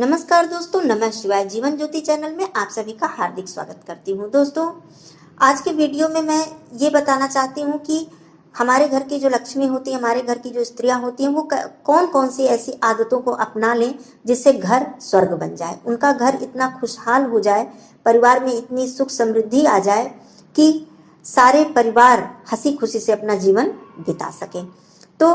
नमस्कार दोस्तों, नमः शिवाय। जीवन ज्योति चैनल में आप सभी का हार्दिक स्वागत करती हूँ। दोस्तों, आज के वीडियो में मैं ये बताना चाहती हूँ कि हमारे घर की जो लक्ष्मी होती है, हमारे घर की जो स्त्रियां होती हैं, वो कौन कौन सी ऐसी आदतों को अपना लें जिससे घर स्वर्ग बन जाए, उनका घर इतना खुशहाल हो जाए, परिवार में इतनी सुख समृद्धि आ जाए कि सारे परिवार हंसी खुशी से अपना जीवन बिता सकें। तो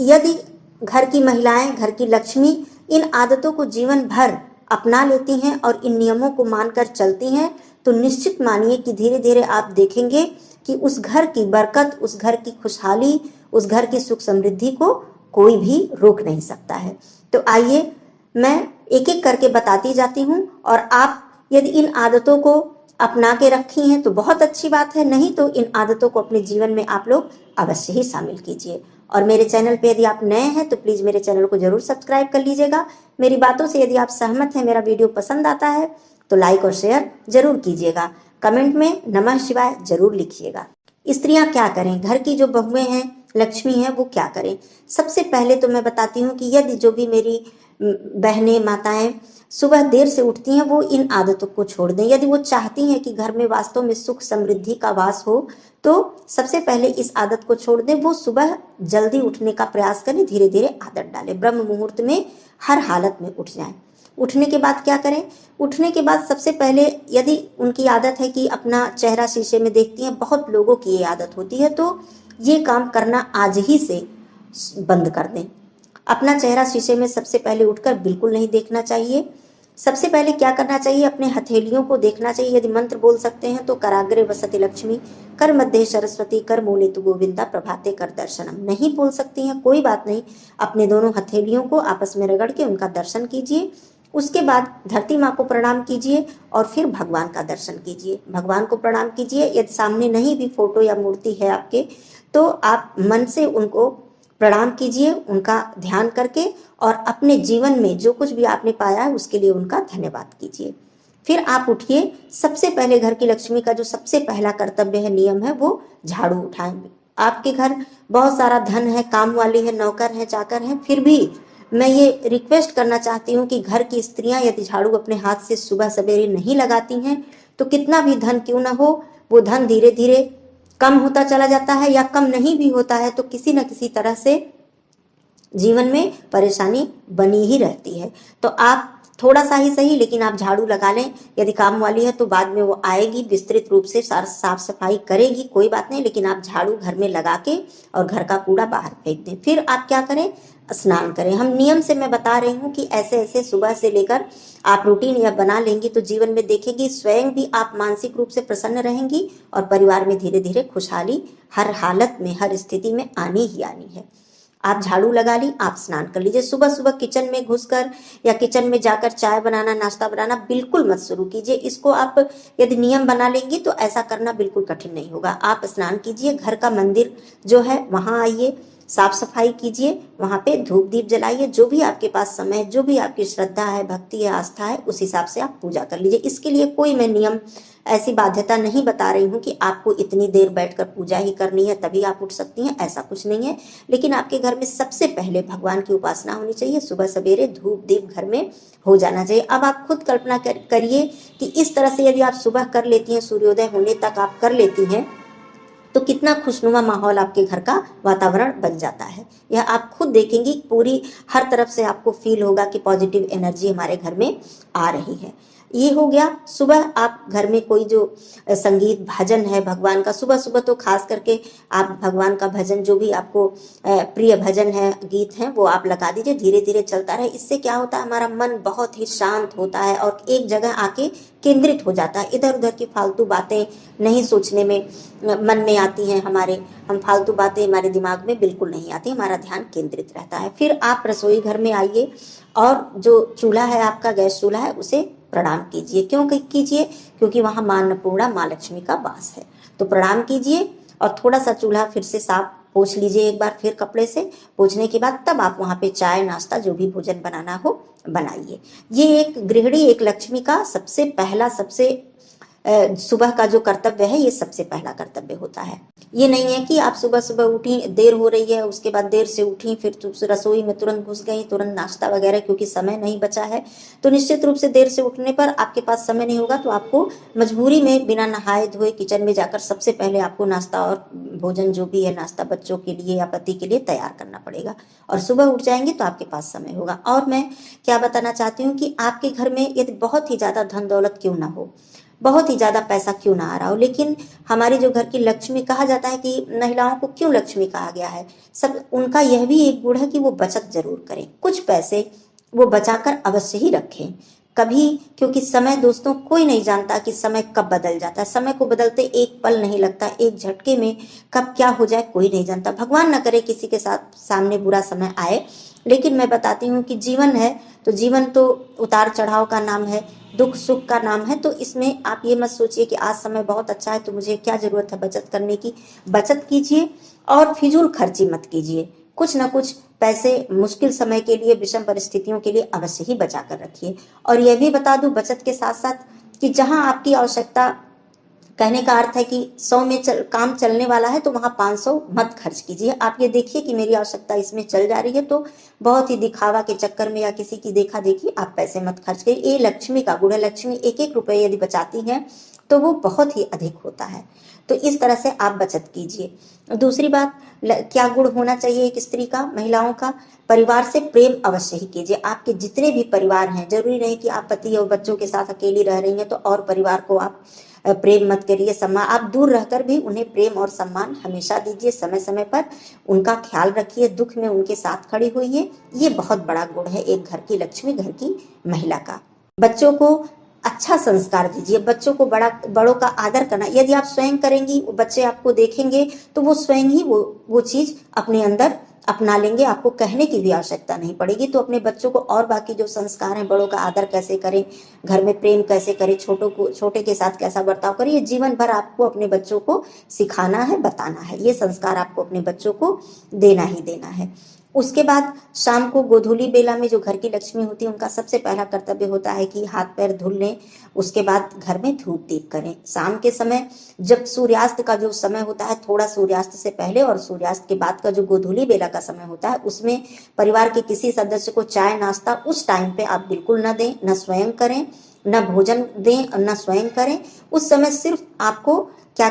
यदि घर की महिलाएं, घर की लक्ष्मी इन आदतों को जीवन भर अपना लेती हैं और इन नियमों को मानकर चलती हैं, तो निश्चित मानिए कि धीरे धीरे आप देखेंगे कि उस घर की बरकत, उस घर की खुशहाली, उस घर की सुख समृद्धि को कोई भी रोक नहीं सकता है। तो आइए मैं एक एक करके बताती जाती हूँ, और आप यदि इन आदतों को अपना के रखी हैं तो बहुत अच्छी बात है, नहीं तो इन आदतों को अपने जीवन में आप लोग अवश्य ही शामिल कीजिए। और मेरे चैनल पे यदि आप नए हैं तो प्लीज़ मेरे चैनल को जरूर सब्सक्राइब कर लीजिएगा। मेरी बातों से यदि आप सहमत हैं, मेरा वीडियो पसंद आता है तो लाइक और शेयर जरूर कीजिएगा। कमेंट में नमः शिवाय जरूर लिखिएगा। स्त्रियां क्या करें, घर की जो बहुएं हैं, लक्ष्मी हैं, वो क्या करें। सबसे पहले तो मैं बताती हूँ कि यदि जो भी मेरी बहनें, माताएं सुबह देर से उठती हैं, वो इन आदतों को छोड़ दें। यदि वो चाहती हैं कि घर में वास्तव में सुख समृद्धि का वास हो, तो सबसे पहले इस आदत को छोड़ दें। वो सुबह जल्दी उठने का प्रयास करें, धीरे धीरे आदत डालें, ब्रह्म मुहूर्त में हर हालत में उठ जाएं। उठने के बाद क्या करें? उठने के बाद सबसे पहले यदि उनकी आदत है कि अपना चेहरा शीशे में देखती हैं, बहुत लोगों की ये आदत होती है, तो ये काम करना आज ही से बंद कर दें। अपना चेहरा शीशे में सबसे पहले उठकर बिल्कुल नहीं देखना चाहिए। सबसे पहले क्या करना चाहिए? अपने हथेलियों को देखना चाहिए। यदि मंत्र बोल सकते हैं तो कराग्रे वसति लक्ष्मी, कर मध्य सरस्वती, कर मूले तु गोविंदा, प्रभाते कर दर्शनम। नहीं बोल सकती हैं, कोई बात नहीं, अपने दोनों हथेलियों को आपस में रगड़ के उनका दर्शन कीजिए। उसके बाद धरती माँ को प्रणाम कीजिए और फिर भगवान का दर्शन कीजिए। भगवान को प्रणाम कीजिए। यदि सामने नहीं भी फोटो या मूर्ति है आपके, तो आप मन से उनको प्रणाम कीजिए, उनका ध्यान करके, और अपने जीवन में जो कुछ भी आपने पाया है उसके लिए उनका धन्यवाद कीजिए। फिर आप उठिए। सबसे पहले घर की लक्ष्मी का जो सबसे पहला कर्तव्य है, नियम है, वो झाड़ू उठाएं। आपके घर बहुत सारा धन है, काम वाली है, नौकर है, चाकर है, फिर भी मैं ये रिक्वेस्ट करना चाहती हूँ कि घर की स्त्रियां यदि झाड़ू अपने हाथ से सुबह सवेरे नहीं लगाती हैं, तो कितना भी धन क्यों ना हो, वो धन धीरे धीरे कम होता चला जाता है, या कम नहीं भी होता है तो किसी न किसी तरह से जीवन में परेशानी बनी ही रहती है। तो आप थोड़ा सा ही सही, लेकिन आप झाड़ू लगा लें। यदि काम वाली है तो बाद में वो आएगी, विस्तृत रूप से साफ सफाई करेगी, कोई बात नहीं, लेकिन आप झाड़ू घर में लगा के और घर का कूड़ा बाहर फेंक दें। फिर आप क्या करें? स्नान करें। हम नियम से मैं बता रही हूँ कि ऐसे ऐसे सुबह से लेकर आप रूटीन या बना लेंगी तो जीवन में देखेंगी स्वयं भी आप मानसिक रूप से प्रसन्न रहेंगी, और परिवार में धीरे धीरे खुशहाली हर हालत में, हर स्थिति में आनी ही आनी है। आप झाड़ू लगा ली, आप स्नान कर लीजिए। सुबह सुबह किचन में घुसकर या किचन में जाकर चाय बनाना, नाश्ता बनाना बिल्कुल मत शुरू कीजिए। इसको आप यदि नियम बना लेंगी तो ऐसा करना बिल्कुल कठिन नहीं होगा। आप स्नान कीजिए, घर का मंदिर जो है वहां आइए, साफ सफाई कीजिए, वहां पे धूप दीप जलाइए। जो भी आपके पास समय है, जो भी आपकी श्रद्धा है, भक्ति है, आस्था है, उस हिसाब से आप पूजा कर लीजिए। इसके लिए कोई मैं नियम, ऐसी बाध्यता नहीं बता रही हूँ कि आपको इतनी देर बैठकर पूजा ही करनी है तभी आप उठ सकती हैं, ऐसा कुछ नहीं है। लेकिन आपके घर में सबसे पहले भगवान की उपासना होनी चाहिए। सुबह सवेरे धूप दीप घर में हो जाना चाहिए। अब आप खुद कल्पना करिए कि इस तरह से यदि आप सुबह कर लेती हैं, सूर्योदय होने तक आप कर लेती हैं, तो कितना खुशनुमा माहौल आपके घर का वातावरण बन जाता है। यह आप खुद देखेंगी, पूरी हर तरफ से आपको फील होगा कि पॉजिटिव एनर्जी हमारे घर में आ रही है। ये हो गया। सुबह आप घर में कोई जो संगीत भजन है भगवान का, सुबह सुबह तो खास करके आप भगवान का भजन, जो भी आपको प्रिय भजन है, गीत हैं, वो आप लगा दीजिए, धीरे धीरे चलता रहे। इससे क्या होता है, हमारा मन बहुत ही शांत होता है और एक जगह आके केंद्रित हो जाता है। इधर उधर की फालतू बातें नहीं सोचने में मन में आती हैं हमारे, हम फालतू बातें हमारे दिमाग में बिल्कुल नहीं आती, हमारा ध्यान केंद्रित रहता है। फिर आप रसोई घर में आइए और जो चूल्हा है आपका, गैस चूल्हा है, उसे प्रणाम कीजिए। क्यों कीजिए? क्योंकि वहां मां अन्नपूर्णा, मां लक्ष्मी का वास है। तो प्रणाम कीजिए और थोड़ा सा चूल्हा फिर से साफ पोंछ लीजिए एक बार, फिर कपड़े से पोंछने के बाद तब आप वहां पे चाय, नाश्ता, जो भी भोजन बनाना हो बनाइए। ये एक गृहिणी, एक लक्ष्मी का सबसे पहला, सबसे सुबह का जो कर्तव्य है ये सबसे पहला कर्तव्य होता है। ये नहीं है कि आप सुबह सुबह उठी, देर हो रही है, उसके बाद देर से उठी, फिर रसोई में तुरंत घुस गई, तुरंत नाश्ता वगैरह, क्योंकि समय नहीं बचा है। तो निश्चित रूप से देर से उठने पर आपके पास समय नहीं होगा, तो आपको मजबूरी में बिना नहाए धोए किचन में जाकर सबसे पहले आपको नाश्ता और भोजन जो भी है, नाश्ता बच्चों के लिए या पति के लिए तैयार करना पड़ेगा। और सुबह उठ जाएंगे तो आपके पास समय होगा। और मैं क्या बताना चाहती हूँ कि आपके घर में यदि बहुत ही ज्यादा धन दौलत क्यों ना हो, बहुत ही ज्यादा पैसा क्यों ना आ रहा हो, लेकिन हमारी जो घर की लक्ष्मी, कहा जाता है कि महिलाओं को क्यों लक्ष्मी कहा गया है, सब उनका यह भी एक गुण है कि वो बचत जरूर करें, कुछ पैसे वो बचाकर अवश्य ही रखें कभी, क्योंकि समय दोस्तों कोई नहीं जानता कि समय कब बदल जाता है। समय को बदलते एक पल नहीं लगता, एक झटके में कब क्या हो जाए कोई नहीं जानता। भगवान न करे किसी के साथ सामने बुरा समय आए, लेकिन मैं बताती हूँ कि जीवन है तो जीवन तो उतार चढ़ाव का नाम है, दुख सुख का नाम है। तो इसमें आप ये मत सोचिए कि आज समय बहुत अच्छा है तो मुझे क्या जरूरत है बचत करने की। बचत कीजिए और फिजूल खर्ची मत कीजिए, कुछ ना कुछ पैसे मुश्किल समय के लिए, विषम परिस्थितियों के लिए अवश्य ही बचा कर रखिए। और यह भी बता दूं बचत के साथ साथ कि जहां आपकी आवश्यकता, कहने का अर्थ है कि 100 में काम चलने वाला है तो वहां 500 मत खर्च कीजिए। आप ये देखिए कि मेरी आवश्यकता इसमें चल जा रही है तो बहुत ही दिखावा के चक्कर में या किसी की देखा देखी आप पैसे मत खर्च करिए। ये लक्ष्मी का गुण है। लक्ष्मी एक एक रुपये यदि बचाती है तो वो बहुत ही अधिक होता है। तो इस तरह से आप बचत कीजिए। दूसरी बात, क्या गुण होना चाहिए एक स्त्री का, महिलाओं का, परिवार से प्रेम अवश्य ही कीजिए। आपके जितने भी परिवार हैं, जरूरी नहीं कि आप पति और बच्चों के साथ अकेली रह रही हैं तो और परिवार को आप प्रेम मत करिए, सम्मान, आप दूर रहकर भी उन्हें प्रेम और सम्मान हमेशा दीजिए, समय समय पर उनका ख्याल रखिए, दुख में उनके साथ खड़ी होइए। ये बहुत बड़ा गुण है एक घर की लक्ष्मी, घर की महिला का। बच्चों को अच्छा संस्कार दीजिए, बच्चों को बड़ों का आदर करना। यदि आप स्वयं करेंगी, बच्चे आपको देखेंगे तो वो स्वयं ही वो चीज अपने अंदर अपना लेंगे, आपको कहने की भी आवश्यकता नहीं पड़ेगी। तो अपने बच्चों को और बाकी जो संस्कार हैं, बड़ों का आदर कैसे करें, घर में प्रेम कैसे करें, छोटे के साथ कैसा बर्ताव करें, ये जीवन भर आपको अपने बच्चों को सिखाना है, बताना है। ये संस्कार आपको अपने बच्चों को देना ही देना है। उसके बाद शाम को गोधूली बेला में जो घर की लक्ष्मी होती है उनका सबसे पहला कर्तव्य होता है कि हाथ पैर धुल लें, उसके बाद घर में धूप दीप करें। शाम के समय जब सूर्यास्त का जो समय होता है, थोड़ा सूर्यास्त से पहले और सूर्यास्त के बाद का जो गोधूली बेला का समय होता है, उसमें परिवार के किसी सदस्य को चाय नाश्ता उस टाइम पे आप बिल्कुल न दें, न स्वयं करें, न भोजन दें और न स्वयं करें। उस समय सिर्फ आपको क्या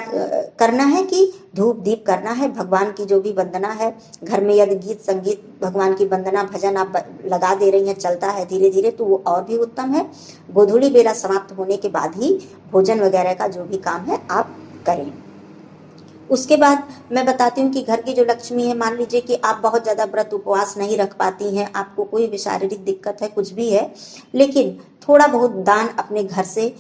करना है कि धूप दीप करना है, भगवान की जो भी वंदना है, घर में यदि गीत संगीत भगवान की वंदना भजन आप लगा दे रही हैं, चलता है धीरे धीरे, तो वो और भी उत्तम है। गोधूली बेला समाप्त होने के बाद ही भोजन वगैरह का जो भी काम है आप करें। उसके बाद मैं बताती हूँ कि घर की जो लक्ष्मी है, मान लीजिए कि आप बहुत ज्यादा व्रत उपवास नहीं रख पाती हैं, आपको कोई भी शारीरिक दिक्कत है, कुछ भी है, लेकिन थोड़ा बहुत दान अपने घर से,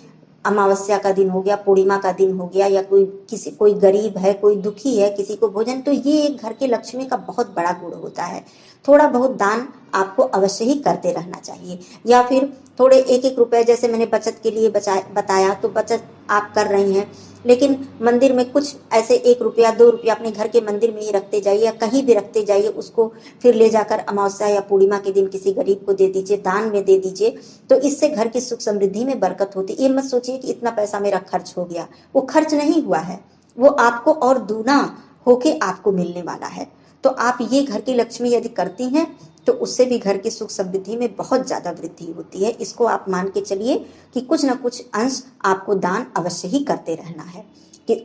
अमावस्या का दिन हो गया, पूर्णिमा का दिन हो गया, या कोई गरीब है, कोई दुखी है, किसी को भोजन, तो ये एक घर के लक्ष्मी का बहुत बड़ा गुण होता है। थोड़ा बहुत दान आपको अवश्य ही करते रहना चाहिए। या फिर थोड़े एक एक रुपए, जैसे मैंने बचत के लिए बताया, तो बचत आप कर रही हैं, लेकिन मंदिर में कुछ ऐसे 1 रुपया 2 रुपया अपने घर के मंदिर में ही रखते जाइए या कहीं भी रखते जाइए, उसको फिर ले जाकर अमावस्या या पूर्णिमा के दिन किसी गरीब को दे दीजिए, दान में दे दीजिए। तो इससे घर की सुख समृद्धि में बरकत होती है। ये मत सोचिए कि इतना पैसा मेरा खर्च हो गया, वो खर्च नहीं हुआ है, वो आपको और दूना होके आपको मिलने वाला है। तो आप ये घर की लक्ष्मी यदि करती हैं तो उससे भी घर की सुख समृद्धि में बहुत ज्यादा वृद्धि होती है। इसको आप मान के चलिए कि कुछ ना कुछ अंश आपको दान अवश्य ही करते रहना है।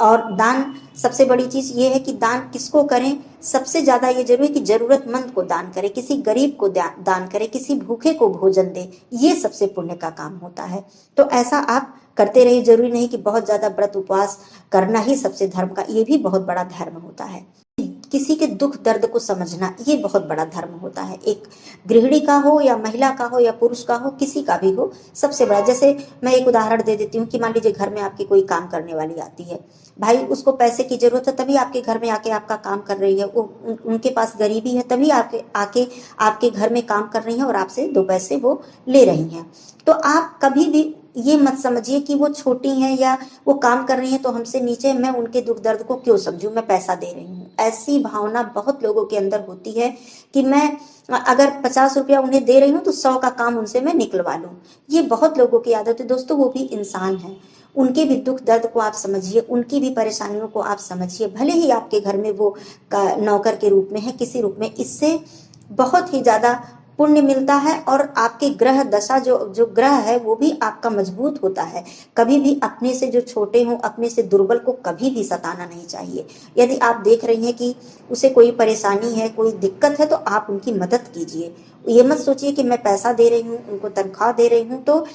और दान, सबसे बड़ी चीज ये है कि दान किसको करें, सबसे ज्यादा ये जरूरी है कि जरूरतमंद को दान करें, किसी गरीब को दान करें, किसी भूखे को भोजन दे, ये सबसे पुण्य का काम होता है। तो ऐसा आप करते रहिए। जरूरी नहीं कि बहुत ज्यादा व्रत उपवास करना ही सबसे धर्म का, ये भी बहुत बड़ा धर्म होता है। किसी के दुख दर्द को समझना, ये बहुत बड़ा धर्म होता है। एक गृहिणी का हो या महिला का हो या पुरुष का हो, किसी का भी हो, सबसे बड़ा, जैसे मैं एक उदाहरण दे देती हूँ कि मान लीजिए घर में आपकी कोई काम करने वाली आती है, भाई उसको पैसे की जरूरत है तभी आपके घर में आके आपका काम कर रही है, उनके पास गरीबी है तभी आके आपके घर में काम कर रही है और आपसे 2 पैसे वो ले रही हैं। तो आप कभी भी ये मत समझिए कि वो छोटी हैं या वो काम कर रही हैं तो हमसे नीचे, मैं उनके दुख दर्द को क्यों समझूं, मैं पैसा दे रही हूँ। ऐसी भावना बहुत लोगों के अंदर होती है कि मैं अगर 50 रुपया उन्हें दे रही हूँ तो 100 का काम उनसे मैं निकलवा लूं। ये बहुत लोगों की आदत है दोस्तों, वो भी इंसान है, उनके भी दुख दर्द को आप समझिए, उनकी भी परेशानियों को आप समझिए। भले ही आपके घर में वो नौकर के रूप में है, किसी रूप में, इससे बहुत ही ज़्यादा पुण्य मिलता है और आपके ग्रह दशा जो ग्रह है वो भी आपका मजबूत होता है। कभी भी अपने से जो छोटे हों, अपने से दुर्बल को कभी भी सताना नहीं चाहिए। यदि आप देख रही हैं कि उसे कोई परेशानी है, कोई दिक्कत है, तो आप उनकी मदद कीजिए। ये मत सोचिए कि मैं पैसा दे रही हूँ, उनको तनख्वाह दे रही हूँ तो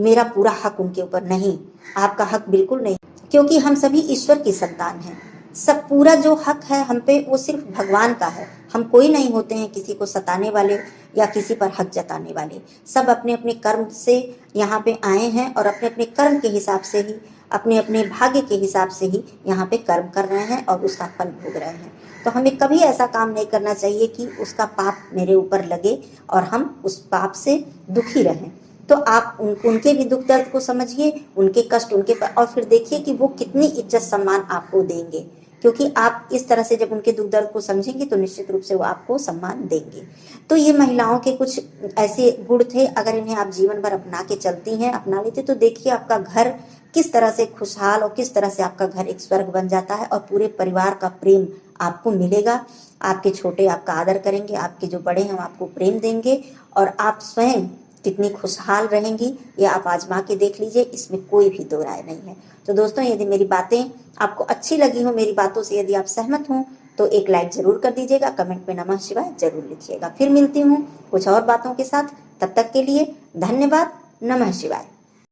मेरा पूरा हक उनके ऊपर। नहीं, आपका हक बिल्कुल नहीं, क्योंकि हम सभी ईश्वर की संतान हैं। सब पूरा जो हक है हम पे वो सिर्फ भगवान का है। हम कोई नहीं होते हैं किसी को सताने वाले या किसी पर हक जताने वाले। सब अपने अपने कर्म से यहाँ पे आए हैं और अपने अपने कर्म के हिसाब से ही, अपने अपने भाग्य के हिसाब से ही यहाँ पे कर्म कर रहे हैं और उसका फल भोग रहे हैं। तो हमें कभी ऐसा काम नहीं करना चाहिए कि उसका पाप मेरे ऊपर लगे और हम उस पाप से दुखी रहें। तो आप उनके भी दुख दर्द को समझिए, उनके कष्ट उनके पर, और फिर देखिए कि वो कितनी इज्जत सम्मान आपको देंगे, क्योंकि आप इस तरह से जब उनके दुख दर्द को समझेंगे तो निश्चित रूप से वो आपको सम्मान देंगे। तो ये महिलाओं के कुछ ऐसे गुण थे, अगर इन्हें आप जीवन भर अपना के चलती हैं, अपना लेते, तो देखिए आपका घर किस तरह से खुशहाल और किस तरह से आपका घर एक स्वर्ग बन जाता है और पूरे परिवार का प्रेम आपको मिलेगा। आपके छोटे आपका आदर करेंगे, आपके जो बड़े हैं आपको प्रेम देंगे और आप स्वयं कितनी खुशहाल रहेंगी ये आप आजमा के देख लीजिए, इसमें कोई भी दो राय नहीं है। तो दोस्तों, यदि मेरी बातें आपको अच्छी लगी हो, मेरी बातों से यदि आप सहमत हों, तो एक लाइक जरूर कर दीजिएगा, कमेंट में नमः शिवाय जरूर लिखिएगा। फिर मिलती हूँ कुछ और बातों के साथ, तब तक के लिए धन्यवाद। नमः शिवाय।